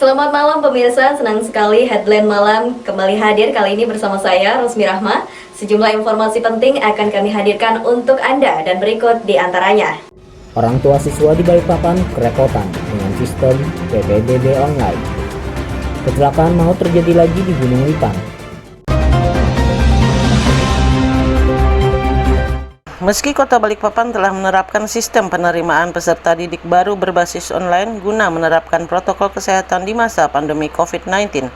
Selamat malam pemirsa, senang sekali Headline Malam kembali hadir kali ini bersama saya, Rosmi Rahma. Sejumlah informasi penting akan kami hadirkan untuk Anda dan berikut di antaranya. Orang tua siswa di Balikpapan kerepotan dengan sistem PPDB online. Kecelakaan maut terjadi lagi di Gunung Lipan. Meski Kota Balikpapan telah menerapkan sistem penerimaan peserta didik baru berbasis online guna menerapkan protokol kesehatan di masa pandemi COVID-19,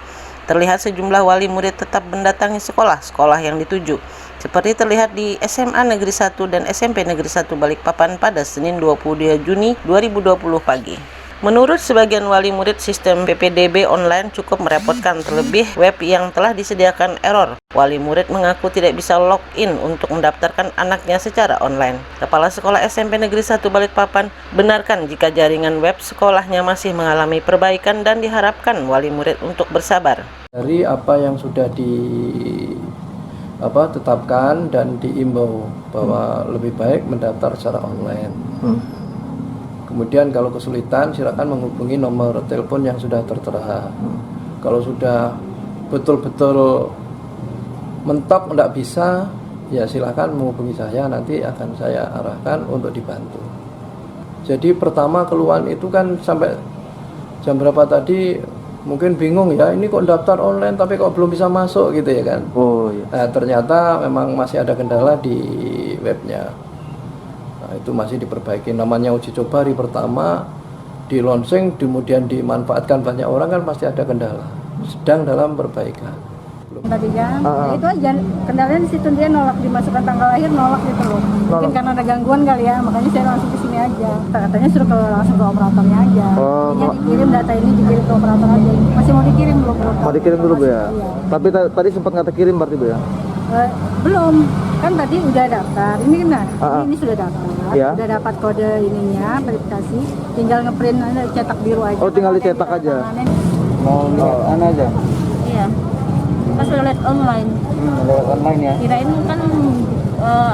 terlihat sejumlah wali murid tetap mendatangi sekolah-sekolah yang dituju, seperti terlihat di SMA Negeri 1 dan SMP Negeri 1 Balikpapan pada Senin 22 Juni 2020 pagi. Menurut sebagian wali murid, sistem PPDB online cukup merepotkan, terlebih web yang telah disediakan error. Wali murid mengaku tidak bisa login untuk mendaftarkan anaknya secara online. Kepala Sekolah SMP Negeri 1 Balikpapan benarkan jika jaringan web sekolahnya masih mengalami perbaikan dan diharapkan wali murid untuk bersabar. Dari apa yang sudah ditetapkan dan diimbau bahwa lebih baik mendaftar secara online. Kemudian kalau kesulitan silakan menghubungi nomor telepon yang sudah tertera. Kalau sudah betul-betul mentok tidak bisa, ya silakan menghubungi saya, nanti akan saya arahkan untuk dibantu. Jadi pertama keluhan itu kan sampai jam berapa tadi mungkin bingung ya, ini kok daftar online tapi kok belum bisa masuk gitu ya kan. Oh iya. Nah, ternyata memang masih ada kendala di webnya. Nah, itu masih diperbaiki. Namanya uji coba hari pertama di launching, kemudian dimanfaatkan banyak orang kan pasti ada kendala. Sedang dalam perbaikan. Tadi kan, itu aja kendalanya di situ, dia nolak dimasukkan tanggal lahir, nolak gitu loh. Mungkin karena ada gangguan kali ya, makanya saya langsung ke sini aja. Katanya suruh langsung ke operatornya aja. Ini dikirim data ini dikirim ke operator aja. Masih mau dikirim belum? Mau dikirim dulu Bu ya. Iya. Tapi tadi sempat nggak terkirim berarti Bu ya? Belum, kan tadi udah daftar. Ini kan, ini sudah daftar. Iya. Udah dapat kode ininya, verifikasi. Tinggal ngeprint cetak biru aja. Oh, tinggal dicetak aja. Mau Aneh aja. Iya, pas lihat online. Lewat online ya. Kirain kan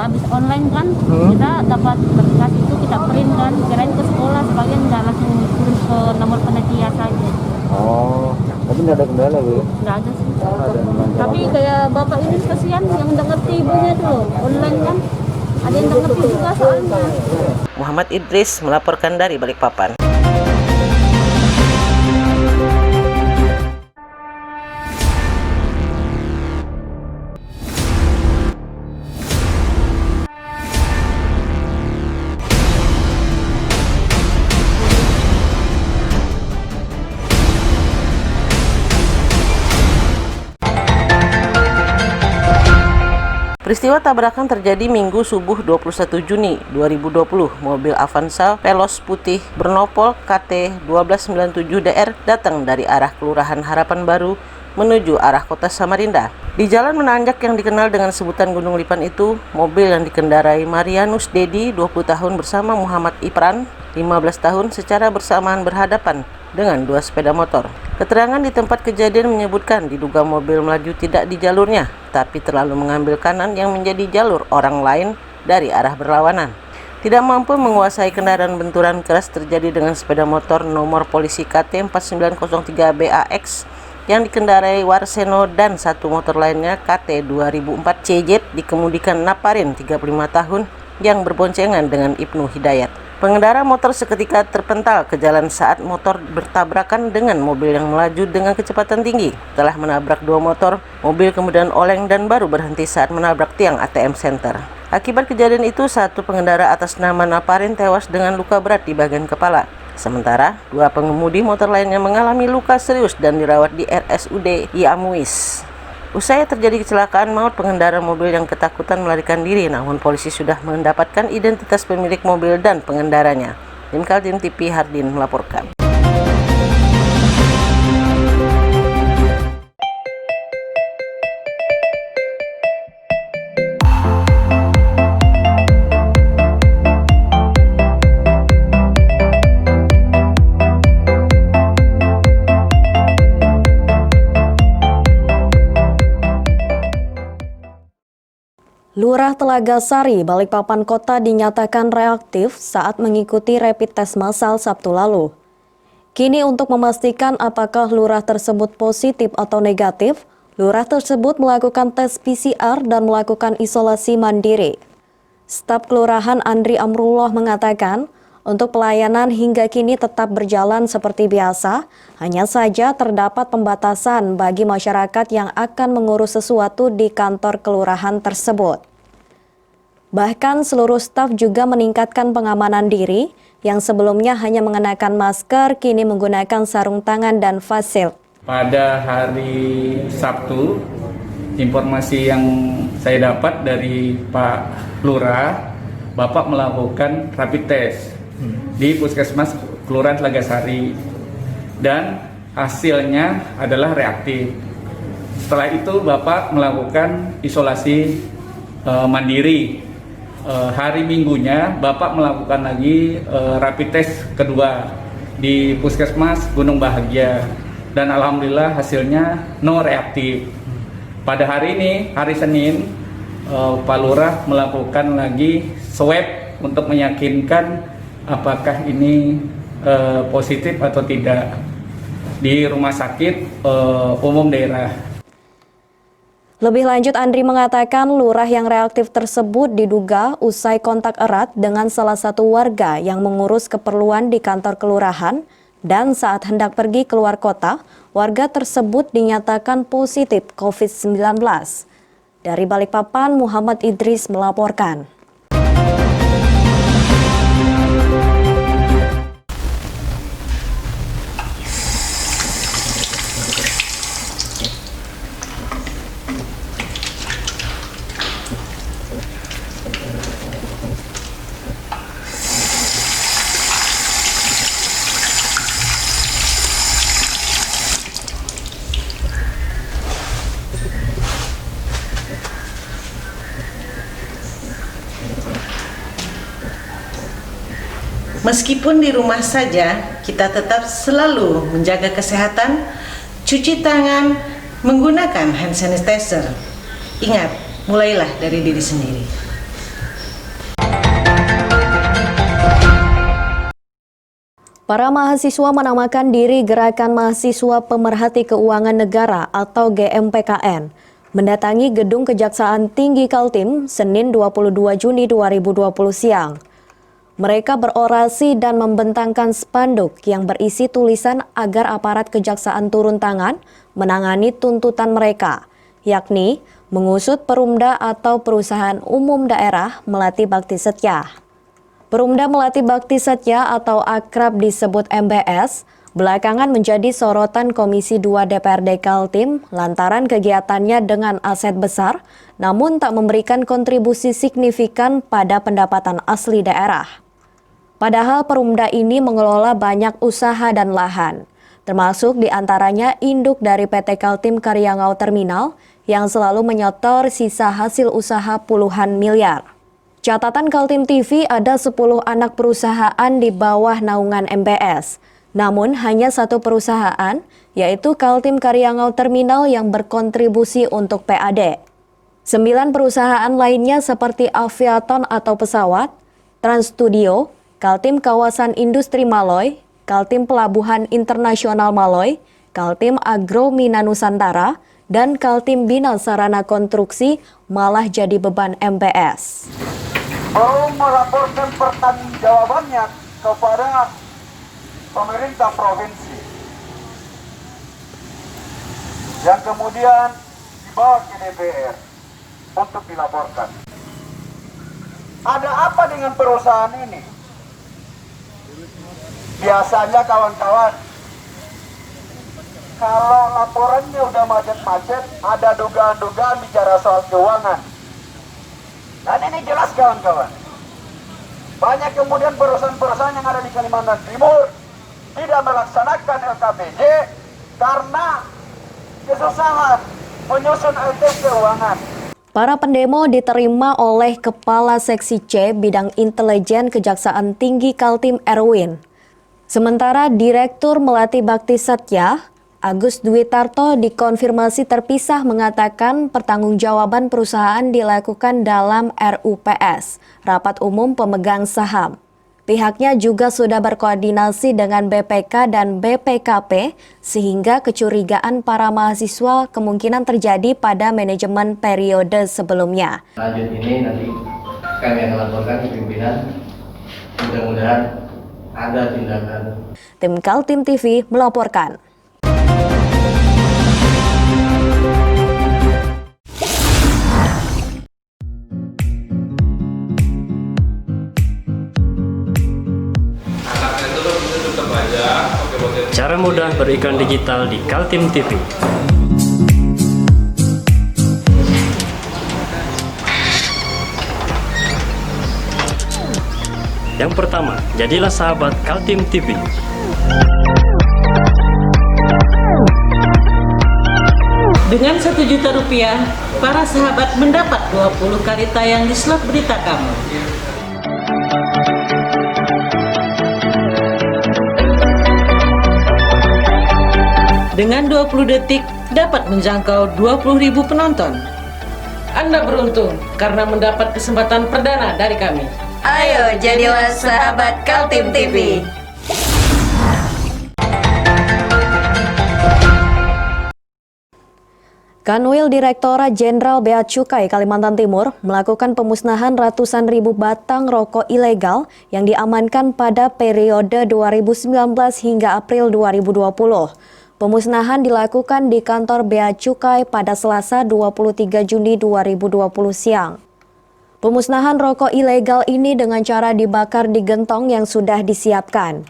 abis online kan kita dapat verifikasi itu kita print kan. Kirain ke sekolah sebagian nggak langsung kirim ke nomor panitia saja. Oh, tapi nggak ada kendala Bu? Nggak ada sih. Tapi kayak bapak ini kasihan yang nggak ngerti ibunya tuh loh. Online kan ada yang nggak ngerti juga soalnya. Muhammad Idris melaporkan dari Balikpapan. Peristiwa tabrakan terjadi Minggu subuh 21 Juni 2020. Mobil Avanza Veloz putih bernopol KT 1297DR datang dari arah Kelurahan Harapan Baru menuju arah Kota Samarinda. Di jalan menanjak yang dikenal dengan sebutan Gunung Lipan itu, mobil yang dikendarai Marianus Dedi 20 tahun bersama Muhammad Ipran 15 tahun secara bersamaan berhadapan dengan dua sepeda motor. Keterangan di tempat kejadian menyebutkan diduga mobil melaju tidak di jalurnya, tapi terlalu mengambil kanan yang menjadi jalur orang lain dari arah berlawanan. Tidak mampu menguasai kendaraan, benturan keras terjadi dengan sepeda motor nomor polisi KT 4903 BAX yang dikendarai Warseno dan satu motor lainnya KT 2004 CZ dikemudikan Naparin 35 tahun yang berboncengan dengan Ibnu Hidayat. Pengendara motor seketika terpental ke jalan saat motor bertabrakan dengan mobil yang melaju dengan kecepatan tinggi. Setelah menabrak dua motor, mobil kemudian oleng dan baru berhenti saat menabrak tiang ATM Center. Akibat kejadian itu, satu pengendara atas nama Naparin tewas dengan luka berat di bagian kepala. Sementara, dua pengemudi motor lainnya mengalami luka serius dan dirawat di RSUD Yamuis. Usai terjadi kecelakaan maut, pengendara mobil yang ketakutan melarikan diri, namun polisi sudah mendapatkan identitas pemilik mobil dan pengendaranya. Tim Kaltim TV Hardin melaporkan. Lurah Telaga Sari, Balikpapan Kota dinyatakan reaktif saat mengikuti rapid test massal Sabtu lalu. Kini untuk memastikan apakah lurah tersebut positif atau negatif, lurah tersebut melakukan tes PCR dan melakukan isolasi mandiri. Staf Kelurahan Andri Amrullah mengatakan, untuk pelayanan hingga kini tetap berjalan seperti biasa, hanya saja terdapat pembatasan bagi masyarakat yang akan mengurus sesuatu di kantor kelurahan tersebut. Bahkan seluruh staf juga meningkatkan pengamanan diri, yang sebelumnya hanya mengenakan masker, kini menggunakan sarung tangan dan face shield. Pada hari Sabtu, informasi yang saya dapat dari Pak Lurah, Bapak melakukan rapid test di Puskesmas Kelurahan Telagasari dan hasilnya adalah reaktif. Setelah itu Bapak melakukan isolasi mandiri. Hari Minggunya Bapak melakukan lagi rapid test kedua di Puskesmas Gunung Bahagia dan alhamdulillah hasilnya no reaktif. Pada hari ini, hari Senin, Pak Lurah melakukan lagi swab untuk meyakinkan apakah ini positif atau tidak di rumah sakit umum daerah. Lebih lanjut, Andri mengatakan lurah yang reaktif tersebut diduga usai kontak erat dengan salah satu warga yang mengurus keperluan di kantor kelurahan dan saat hendak pergi keluar kota, warga tersebut dinyatakan positif COVID-19. Dari Balikpapan, Muhammad Idris melaporkan. Meskipun di rumah saja, kita tetap selalu menjaga kesehatan, cuci tangan, menggunakan hand sanitizer. Ingat, mulailah dari diri sendiri. Para mahasiswa menamakan diri Gerakan Mahasiswa Pemerhati Keuangan Negara atau GMPKN mendatangi Gedung Kejaksaan Tinggi Kaltim Senin 22 Juni 2020 siang. Mereka berorasi dan membentangkan spanduk yang berisi tulisan agar aparat kejaksaan turun tangan menangani tuntutan mereka, yakni mengusut Perumda atau Perusahaan Umum Daerah Melati Bakti Setya. Perumda Melati Bakti Setya atau akrab disebut MBS, belakangan menjadi sorotan Komisi 2 DPRD Kaltim lantaran kegiatannya dengan aset besar, namun tak memberikan kontribusi signifikan pada pendapatan asli daerah. Padahal Perumda ini mengelola banyak usaha dan lahan, termasuk diantaranya induk dari PT Kaltim Karyangau Terminal yang selalu menyetor sisa hasil usaha puluhan miliar. Catatan Kaltim TV ada 10 anak perusahaan di bawah naungan MBS, namun hanya satu perusahaan, yaitu Kaltim Karyangau Terminal yang berkontribusi untuk PAD. 9 perusahaan lainnya seperti Aviaton atau pesawat, Trans Studio, Kaltim Kawasan Industri Maloy, Kaltim Pelabuhan Internasional Maloy, Kaltim Agro Mina Nusantara, dan Kaltim Bina Sarana Konstruksi malah jadi beban MBS. Belum melaporkan pertanggungjawabannya kepada pemerintah provinsi, yang kemudian dibawa ke DPR untuk dilaporkan. Ada apa dengan perusahaan ini? Biasanya kawan-kawan, kalau laporannya udah macet-macet, ada dugaan-dugaan bicara soal keuangan. Dan ini jelas kawan-kawan, banyak kemudian perusahaan-perusahaan yang ada di Kalimantan Timur tidak melaksanakan LKPJ karena kesusahan menyusun LTP keuangan. Para pendemo diterima oleh Kepala Seksi C Bidang Intelijen Kejaksaan Tinggi Kaltim Erwin. Sementara Direktur Melati Bakti Setya, Agus Dwi Tarto dikonfirmasi terpisah mengatakan pertanggungjawaban perusahaan dilakukan dalam RUPS, Rapat Umum Pemegang Saham. Pihaknya juga sudah berkoordinasi dengan BPK dan BPKP sehingga kecurigaan para mahasiswa kemungkinan terjadi pada manajemen periode sebelumnya. Lanjut ini nanti kami akan laporkan ke pimpinan, mudah-mudahan ada tindakan. Tim Kaltim TV melaporkan. Cara mudah beriklan digital di Kaltim TV. Yang pertama, jadilah sahabat Kaltim TV. Dengan Rp1.000.000, para sahabat mendapat 20 kali tayang di slot berita kamu. Dengan 20 detik dapat menjangkau 20.000 penonton. Anda beruntung karena mendapat kesempatan perdana dari kami. Ayo jadilah sahabat Kaltim TV. Kanwil Direktorat Jenderal Bea Cukai Kalimantan Timur melakukan pemusnahan ratusan ribu batang rokok ilegal yang diamankan pada periode 2019 hingga April 2020. Pemusnahan dilakukan di kantor Bea Cukai pada Selasa 23 Juni 2020 siang. Pemusnahan rokok ilegal ini dengan cara dibakar di gentong yang sudah disiapkan.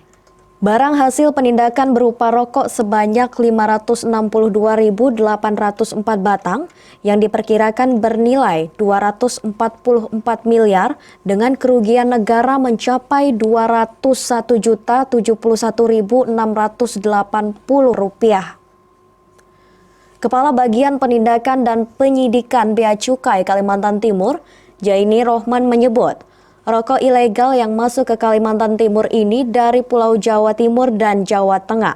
Barang hasil penindakan berupa rokok sebanyak 562.804 batang yang diperkirakan bernilai 244 miliar dengan kerugian negara mencapai Rp201.071.680. Kepala Bagian Penindakan dan Penyidikan Bea Cukai Kalimantan Timur, Jaini Rohman menyebut, rokok ilegal yang masuk ke Kalimantan Timur ini dari Pulau Jawa Timur dan Jawa Tengah.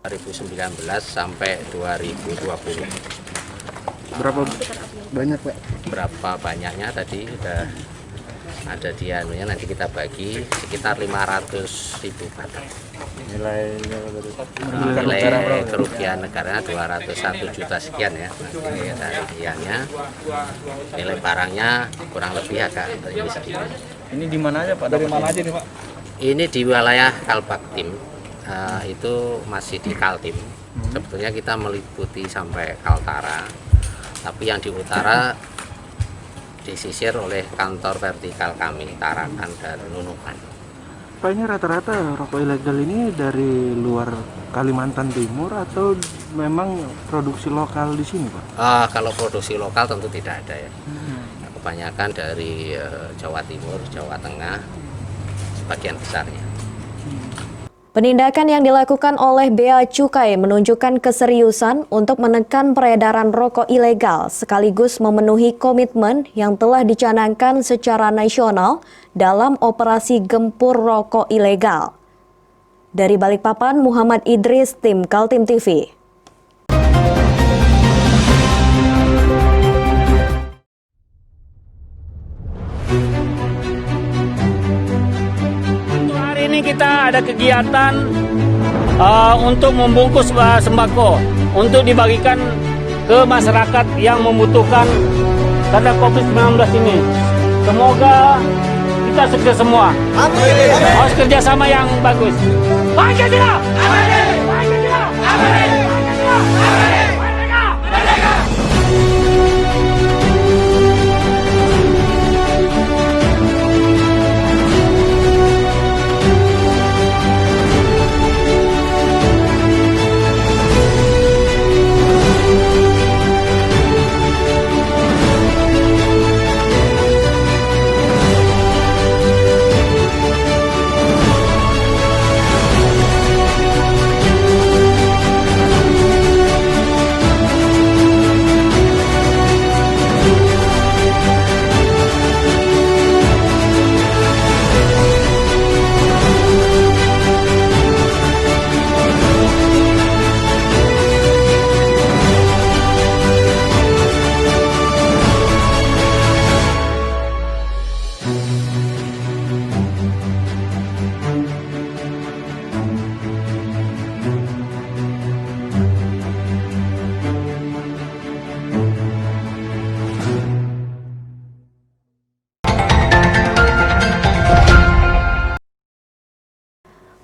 2019 sampai 2020. Berapa banyak, Pak? Berapa banyaknya tadi udah ada di anunya, nanti kita bagi sekitar 500.000 batang. Nilai kerugian negaranya 201 juta sekian ya. Nanti dari iannya, nilai barangnya kurang lebih agak lebih sedikit. Ini di mana aja, Pak? Dari mana aja nih, Pak? Ini di wilayah Kalbaktim, itu masih di Kaltim. Sebetulnya kita meliputi sampai Kaltara, tapi yang di utara disisir oleh kantor vertikal kami, Tarakan dan Nunukan. Pak, ini rata-rata rokok ilegal ini dari luar Kalimantan Timur atau memang produksi lokal di sini, Pak? Kalau produksi lokal tentu tidak ada ya. Kebanyakan dari Jawa Timur, Jawa Tengah, sebagian besarnya. Penindakan yang dilakukan oleh Bea Cukai menunjukkan keseriusan untuk menekan peredaran rokok ilegal sekaligus memenuhi komitmen yang telah dicanangkan secara nasional dalam operasi gempur rokok ilegal. Dari Balikpapan, Muhammad Idris, tim Kaltim TV. Ini kita ada kegiatan untuk membungkus sembako untuk dibagikan ke masyarakat yang membutuhkan karena COVID-19 ini. Semoga kita sukses semua. Amin. Harus kerjasama yang bagus. Pancasila! Amin. Pancasila! Amin. Pancasila! Amin. Merdeka! Merdeka!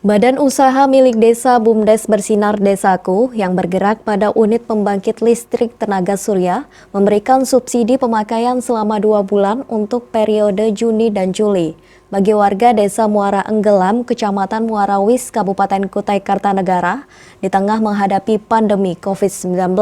Badan usaha milik desa BUMDes Bersinar Desaku yang bergerak pada unit pembangkit listrik tenaga surya memberikan subsidi pemakaian selama 2 bulan untuk periode Juni dan Juli bagi warga desa Muara Enggelam, Kecamatan Muarawis, Kabupaten Kutai Kartanegara di tengah menghadapi pandemi COVID-19.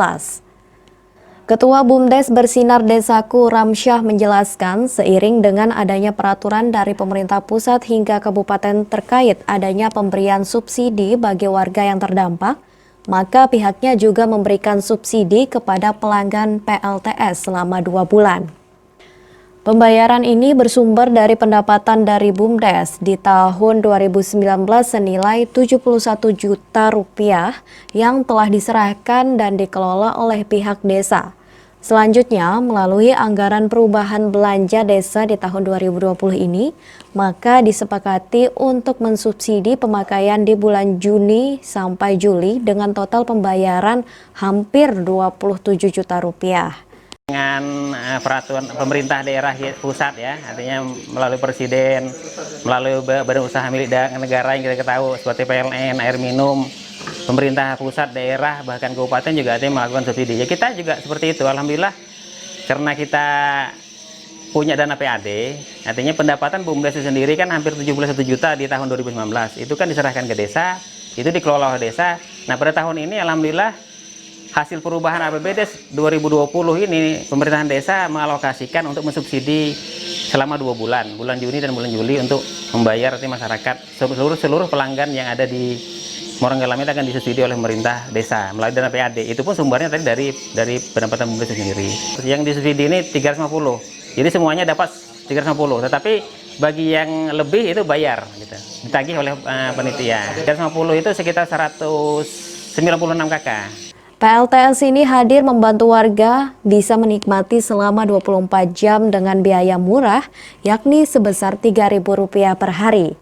Ketua BUMDes Bersinar Desaku Ramsyah menjelaskan seiring dengan adanya peraturan dari pemerintah pusat hingga kabupaten terkait adanya pemberian subsidi bagi warga yang terdampak, maka pihaknya juga memberikan subsidi kepada pelanggan PLTS selama 2 bulan. Pembayaran ini bersumber dari pendapatan dari BUMDes di tahun 2019 senilai 71 juta rupiah yang telah diserahkan dan dikelola oleh pihak desa. Selanjutnya, melalui anggaran perubahan belanja desa di tahun 2020 ini, maka disepakati untuk mensubsidi pemakaian di bulan Juni sampai Juli dengan total pembayaran hampir 27 juta rupiah. Dengan peraturan pemerintah daerah pusat ya, artinya melalui presiden, melalui badan usaha milik negara yang kita ketahui seperti PLN, air minum, pemerintah pusat, daerah, bahkan kabupaten juga ada yang melakukan subsidi. Ya kita juga seperti itu, alhamdulillah karena kita punya dana PAD, artinya pendapatan BUMDes sendiri kan hampir 71 juta di tahun 2019. Itu kan diserahkan ke desa, itu dikelola oleh desa. Nah pada tahun ini alhamdulillah hasil perubahan APBD 2020 ini pemerintahan desa mengalokasikan untuk mensubsidi selama 2 bulan, bulan Juni dan bulan Juli untuk membayar masyarakat seluruh pelanggan yang ada di Muara Enggelam itu akan disubsidi oleh pemerintah desa melalui dana PAD. Itu pun sumbernya tadi dari pendapatan BUMDes sendiri. Yang disubsidi ini 350. Jadi semuanya dapat 350. Tetapi bagi yang lebih itu bayar gitu. Ditagih oleh panitia. 350 itu sekitar 196 KK. PLTS ini hadir membantu warga bisa menikmati selama 24 jam dengan biaya murah, yakni sebesar Rp3.000 per hari.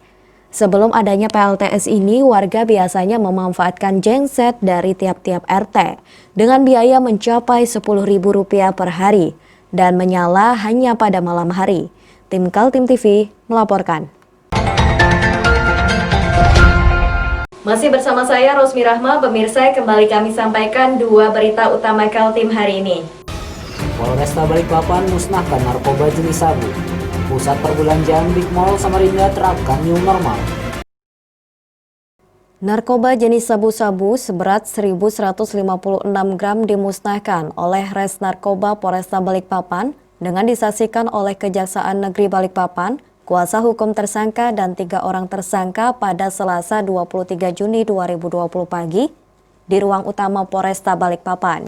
Sebelum adanya PLTS ini, warga biasanya memanfaatkan genset dari tiap-tiap RT dengan biaya mencapai Rp10.000 per hari dan menyala hanya pada malam hari. Tim Kaltim TV melaporkan. Masih bersama saya Rosmi Rahma, pemirsa, kembali kami sampaikan 2 berita utama Kaltim hari ini. Polresta Balikpapan musnahkan narkoba jenis sabu. Pusat perbelanjaan Big Mall Samarinda terapkan new normal. Narkoba jenis sabu-sabu seberat 1.156 gram dimusnahkan oleh Res Narkoba Polresta Balikpapan dengan disaksikan oleh Kejaksaan Negeri Balikpapan, kuasa hukum tersangka dan 3 orang tersangka pada Selasa 23 Juni 2020 pagi di ruang utama Polresta Balikpapan.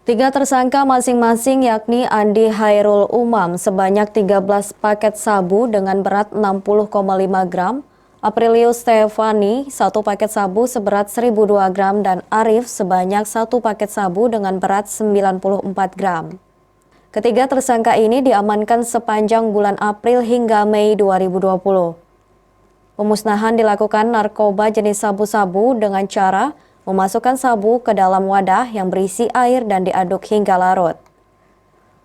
3 tersangka masing-masing yakni Andi Hairul Umam sebanyak 13 paket sabu dengan berat 60,5 gram, Aprilius Stefani 1 paket sabu seberat 1.002 gram dan Arif sebanyak 1 paket sabu dengan berat 94 gram. Ketiga tersangka ini diamankan sepanjang bulan April hingga Mei 2020. Pemusnahan dilakukan narkoba jenis sabu-sabu dengan cara memasukkan sabu ke dalam wadah yang berisi air dan diaduk hingga larut.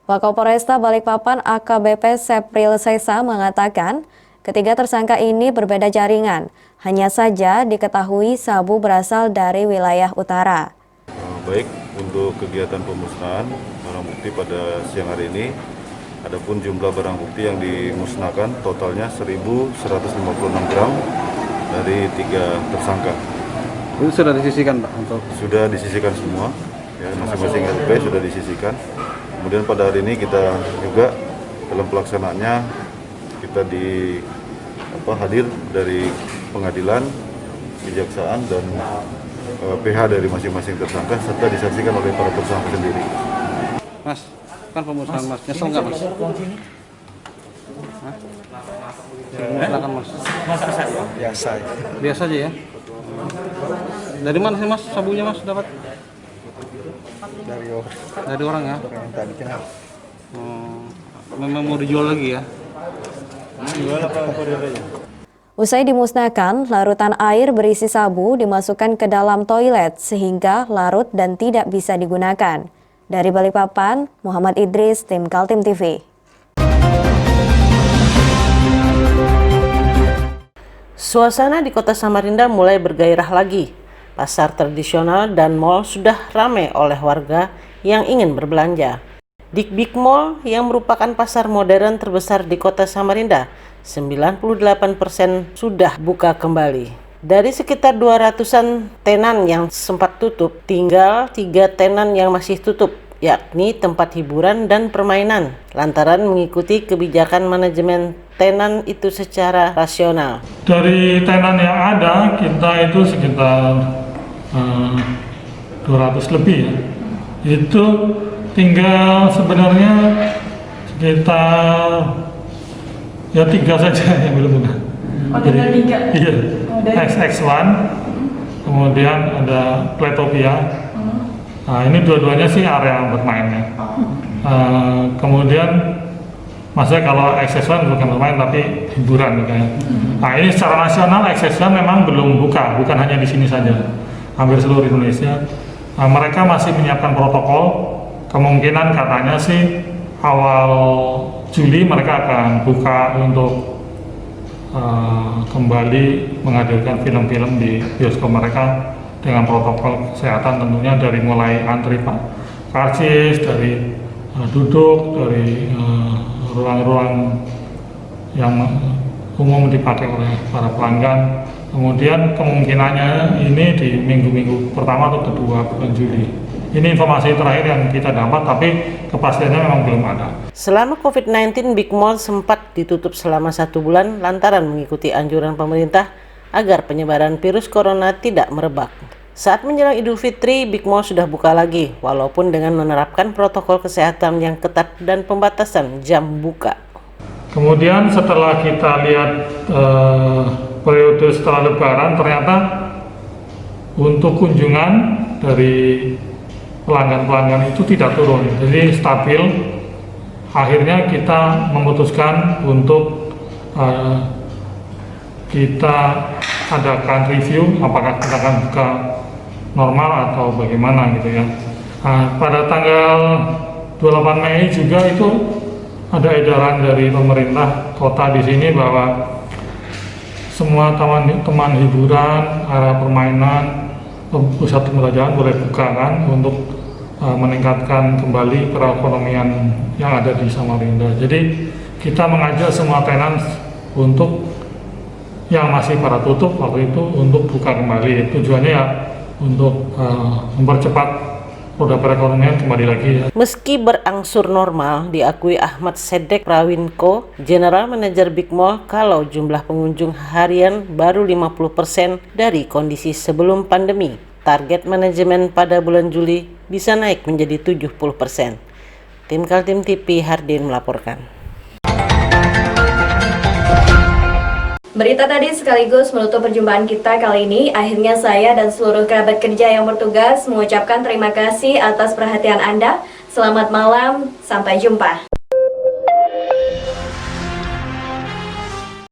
Wakapolresta Balikpapan AKBP Sepril Sesa mengatakan, ketiga tersangka ini berbeda jaringan, hanya saja diketahui sabu berasal dari wilayah utara. Baik, untuk kegiatan pemusnahan barang bukti pada siang hari ini, adapun jumlah barang bukti yang dimusnahkan totalnya 1.156 gram dari 3 tersangka. Itu sudah disisihkan Pak? Sudah disisihkan semua, ya, masing-masing RP sudah disisihkan. Kemudian pada hari ini kita juga dalam pelaksanaannya kita hadir dari pengadilan, kejaksaan dan PH dari masing-masing tersangka serta disaksikan oleh para tersangka sendiri. Mas, kan pemusnahan Mas, nyesel nggak Mas? Silakan Mas. Biasa. Biasa aja ya. Dari mana sih Mas sabunya Mas dapat? Dari orang ya. Orang yang tadi kenal. Memang mau dijual lagi ya? Jual apa aja? Usai dimusnahkan, larutan air berisi sabu dimasukkan ke dalam toilet sehingga larut dan tidak bisa digunakan. Dari Balikpapan, Muhammad Idris, Tim Kaltim TV. Suasana di Kota Samarinda mulai bergairah lagi. Pasar tradisional dan mal sudah ramai oleh warga yang ingin berbelanja. Di Big Mall yang merupakan pasar modern terbesar di Kota Samarinda, 98% sudah buka kembali. Dari sekitar 200-an tenan yang sempat tutup, tinggal 3 tenan yang masih tutup, yakni tempat hiburan dan permainan, lantaran mengikuti kebijakan manajemen tenan itu secara rasional. Dari tenan yang ada, kita itu sekitar 200 lebih ya. Itu tinggal sebenarnya sekitar ya 3 saja yang belum buka. Oh, tinggal 3? Iya. XX1, kemudian ada Playtopia. Nah, ini dua-duanya sih area bermainnya. Kemudian maksudnya kalau XX1 bukan bermain tapi hiburan gitu ya. Nah, ini secara nasional XX1 memang belum buka, bukan hanya di sini saja, hampir seluruh Indonesia. Mereka masih menyiapkan protokol, kemungkinan katanya sih awal Juli mereka akan buka untuk kembali menghadirkan film-film di bioskop mereka dengan protokol kesehatan, tentunya dari mulai antri karcis, dari duduk, dari ruang-ruang yang umum dipakai oleh para pelanggan. Kemudian kemungkinannya ini di minggu-minggu pertama atau kedua bulan Juli. Ini informasi terakhir yang kita dapat, tapi kepastiannya memang belum ada. Selama COVID-19, Big Mall sempat ditutup selama 1 bulan lantaran mengikuti anjuran pemerintah agar penyebaran virus corona tidak merebak. Saat menjelang Idul Fitri, Big Mall sudah buka lagi, walaupun dengan menerapkan protokol kesehatan yang ketat dan pembatasan jam buka. Kemudian setelah kita lihat periode setelah Lebaran, ternyata untuk kunjungan dari pelanggan-pelanggan itu tidak turun, jadi stabil. Akhirnya kita memutuskan untuk kita adakan review apakah kita akan buka normal atau bagaimana gitu ya. Pada tanggal 28 Mei juga itu ada edaran dari pemerintah kota di sini bahwa semua taman hiburan, area permainan, pusat perbelanjaan boleh buka kan untuk meningkatkan kembali perekonomian yang ada di Samarinda. Jadi kita mengajak semua tenan untuk yang masih pada tutup waktu itu untuk buka kembali. Tujuannya ya untuk mempercepat roda perekonomian kembali lagi ya. Meski berangsur normal, diakui Ahmad Sedek Prawinko, General Manager Big Mall, kalau jumlah pengunjung harian baru 50% dari kondisi sebelum pandemi. Target manajemen pada bulan Juli bisa naik menjadi 70%. Tim Kaltim TV Hardin melaporkan. Berita tadi sekaligus menutup perjumpaan kita kali ini. Akhirnya saya dan seluruh kerabat kerja yang bertugas mengucapkan terima kasih atas perhatian Anda. Selamat malam, sampai jumpa.